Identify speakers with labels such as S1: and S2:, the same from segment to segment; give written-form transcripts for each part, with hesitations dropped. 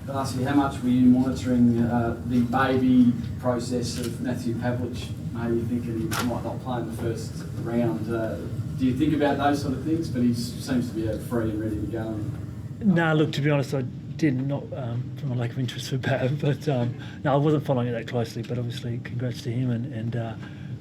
S1: Can I ask you, how much were you monitoring the baby process of Matthew Pavlich? Maybe thinking he might not play in the first round. Do you think about those sort of things? But he seems to be free and ready to go.
S2: No, look, to be honest, I did not, from a lack of interest for Pav, but no, I wasn't following it that closely. But obviously, congrats to him, and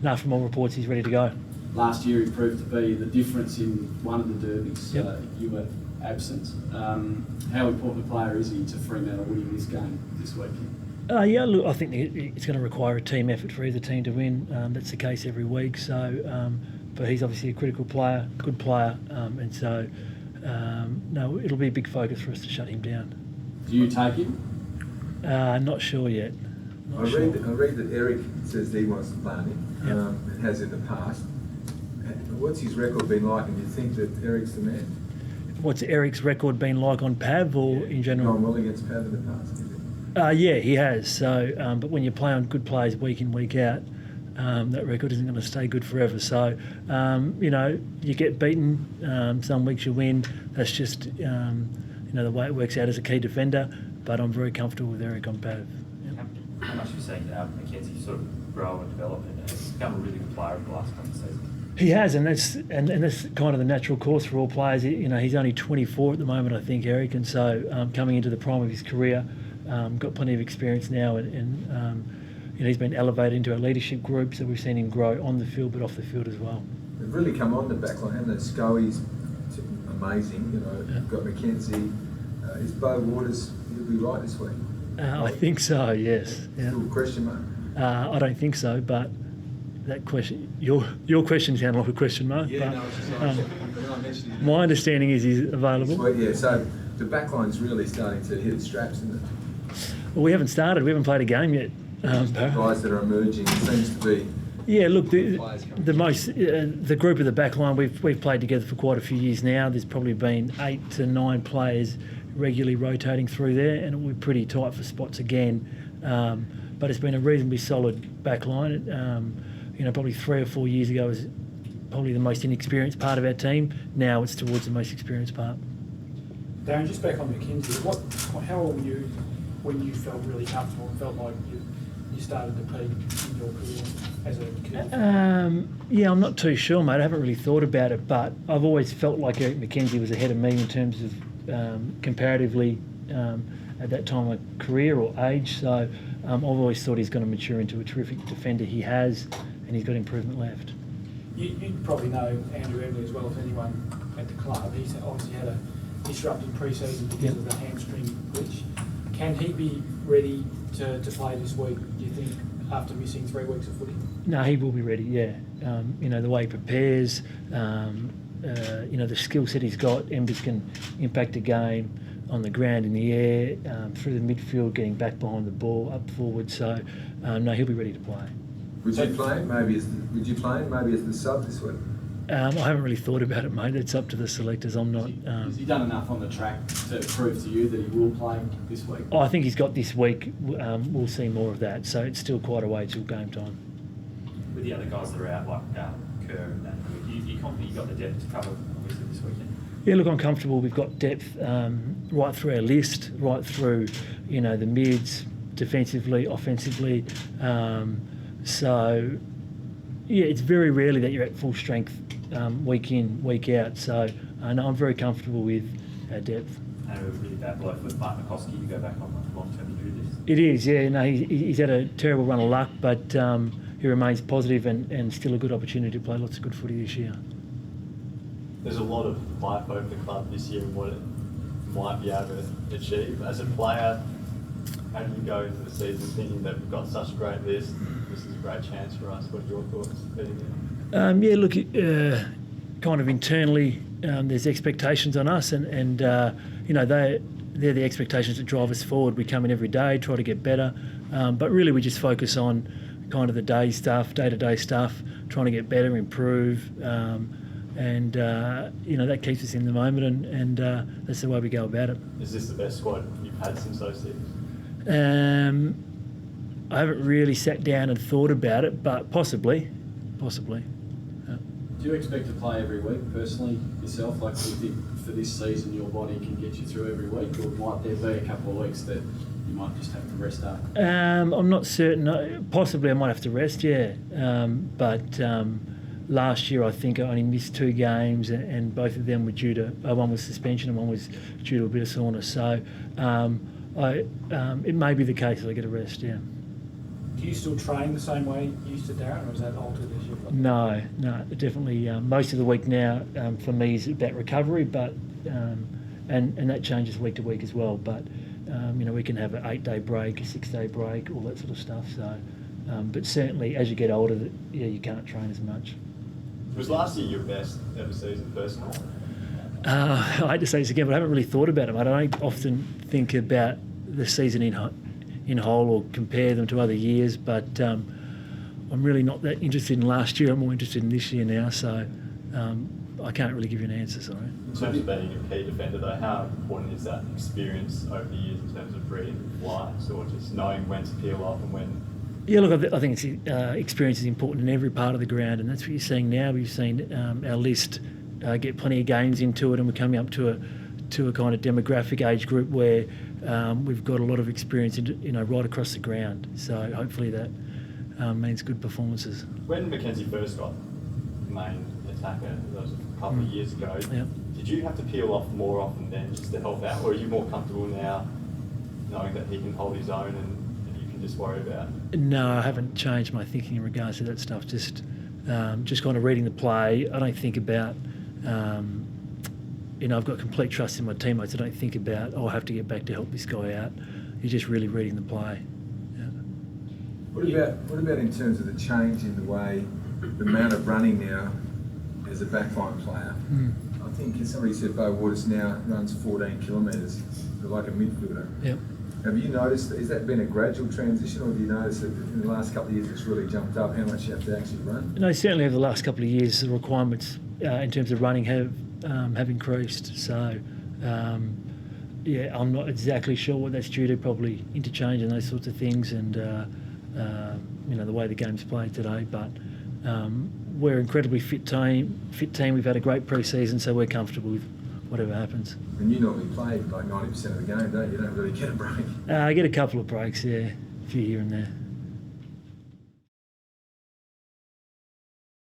S2: now from all reports, he's ready to go.
S1: Last year, he proved to be the difference in one of the derbies.
S2: Yep.
S1: You were absent. How important a player is he to Fremantle winning this game this weekend?
S2: Yeah, look, I think it's going to require a team effort for either team to win. That's the case every week. So, but he's obviously a critical player, good player, and so no, it'll be a big focus for us to shut him down.
S1: Do you take him?
S2: Not sure yet.
S3: I read that Eric says he wants to play on him, and has in the past. What's his record been like, and do you think that Eric's the man?
S2: What's Eric's record been like on Pav or in general?
S3: Gone well against Pav in the past, is it?
S2: Yeah, he has. So, but when you play on good players week in, week out, that record isn't going to stay good forever. So, you get beaten. Some weeks you win. That's just, the way it works out as a key defender. But I'm very comfortable with Eric on Pav.
S4: How much have you seen Mackenzie sort of grow and develop and has become a really good player over the last couple of seasons?
S2: He has, and that's kind of the natural course for all players. He's only 24 at the moment, I think, Eric, and so coming into the prime of his career, got plenty of experience now, and he's been elevated into our leadership group, so we've seen him grow on the field but off the field as well.
S3: They've really come on the back line, haven't they? Scully's amazing, You've got Mackenzie. Is Bo Waters, he'll be right this week?
S2: I think so, yes. Yeah.
S3: Still a question mark?
S2: I don't think so, but that question, your question sounded like a question mark.
S3: Yeah,
S2: but,
S3: no, it's just not mentioning.
S2: My understanding is he's available.
S3: Well, yeah, so the back line's really starting to hit its straps, isn't it?
S2: Well, we haven't started. We haven't played a game yet.
S3: Guys that are emerging, it seems to be.
S2: Yeah, look, the group of the back line, we've played together for quite a few years now. There's probably been 8 to 9 players regularly rotating through there, and we're pretty tight for spots again. But it's been a reasonably solid back line. Probably 3 or 4 years ago was probably the most inexperienced part of our team. Now it's towards the most experienced part.
S5: Darren, just back on Mackenzie, how old were you when you felt really comfortable and felt like you started to peak in your career as a kid?
S2: Yeah, I'm not too sure, mate. I haven't really thought about it, but I've always felt like Eric Mackenzie was ahead of me in terms of comparatively at that time of my career or age. So I've always thought he's going to mature into a terrific defender. He has, and he's got improvement left.
S5: You probably know Andrew Embley as well as anyone at the club. He's obviously had a disrupted pre-season because of the hamstring glitch. Can he be ready to play this week, do you think, after missing 3 weeks of footy?
S2: No, he will be ready, yeah. The way he prepares, the skill set he's got, Embers can impact a game on the ground, in the air, through the midfield, getting back behind the ball, up forward. So, no, he'll be ready to play.
S3: Would you play him maybe as the sub this week?
S2: I haven't really thought about it, mate. It's up to the selectors. I'm not.
S1: Has he done enough on the track to prove to you that he will play this week?
S2: I think he's got this week. We'll see more of that. So it's still quite a way till game time.
S4: With the other guys that are out, like Kerr and that, you confident you've got the depth to cover obviously this weekend?
S2: Yeah, look, I'm comfortable. We've got depth right through our list, right through, the mids, defensively, offensively. So, yeah, it's very rarely that you're at full strength week in, week out. So, no, I'm very comfortable with our depth.
S4: And a really bad blow for Mark McCoskey to go back on the long-term injury list.
S2: It is, yeah. No, he's had a terrible run of luck, but he remains positive and still a good opportunity to play lots of good footy this year.
S6: There's a lot of hype over the club this year and what it might be able to achieve. As a player, how do you go into the season thinking that we've got such a great list, this is a great chance for us? What are your thoughts heading in?
S2: Yeah, look, kind of internally, there's expectations on us, and they're the expectations that drive us forward. We come in every day, try to get better, but really we just focus on kind of the day-to-day stuff, trying to get better, improve, and that keeps us in the moment, and that's the way we go about it.
S6: Is this the best squad you've had since 06?
S2: I haven't really sat down and thought about it, but possibly.
S1: Do you expect to play every week personally yourself? Like, do you think for this season your body can get you through every week, or might there be a couple of weeks that you might just have to rest up?
S2: I'm not certain. Possibly I might have to rest, yeah. Last year I think I only missed 2 games, and both of them were due to one was suspension and one was due to a bit of soreness. So it may be the case that I get a rest, yeah.
S5: Do you still train the same way you used to, Darren, or is that altered as you've got?
S2: No, definitely. Most of the week now for me is about recovery, but and that changes week to week as well. But we can have an 8-day break, a 6-day break, all that sort of stuff. So, but certainly as you get older, you can't train as much.
S6: Was last year your best ever season personally?
S2: I hate to say this again, but I haven't really thought about it. I don't often think about the season in whole or compare them to other years, but I'm really not that interested in last year. I'm more interested in this year now, so I can't really give you an answer, sorry.
S6: In terms of being a key defender though, how important is that experience over the years in terms of reading flights or just knowing when to peel off and when?
S2: Yeah, look, I think experience is important in every part of the ground, and that's what you're seeing now. We've seen our list get plenty of games into it, and we're coming up to a kind of demographic age group where we've got a lot of experience, right across the ground. So hopefully that means good performances.
S6: When Mackenzie first got main attacker, that was a couple of years ago,
S2: Yep.
S6: Did you have to peel off more often then just to help out, or are you more comfortable now knowing that he can hold his own and you can just worry about?
S2: No, I haven't changed my thinking in regards to that stuff. Just kind of reading the play. I don't think about, I've got complete trust in my teammates. I don't think about, I have to get back to help this guy out. You're just really reading the play. Yeah.
S3: What about in terms of the change in the way, the amount of running now as a backline player? I think somebody said Bo Waters now runs 14 kilometres like a midfielder.
S2: Yep.
S3: Have you noticed, has that been a gradual transition, or have you noticed that in the last couple of years it's really jumped up how much you have to actually run?
S2: No, certainly over the last couple of years the requirements in terms of running have increased. So, I'm not exactly sure what that's due to, probably interchange and those sorts of things, and the way the game's played today. But we're an incredibly fit team. We've had a great pre-season, so we're comfortable with whatever happens.
S3: And you normally play like 90% of the game, don't you? You don't really get a break.
S2: I get a couple of breaks, yeah, a few here and there.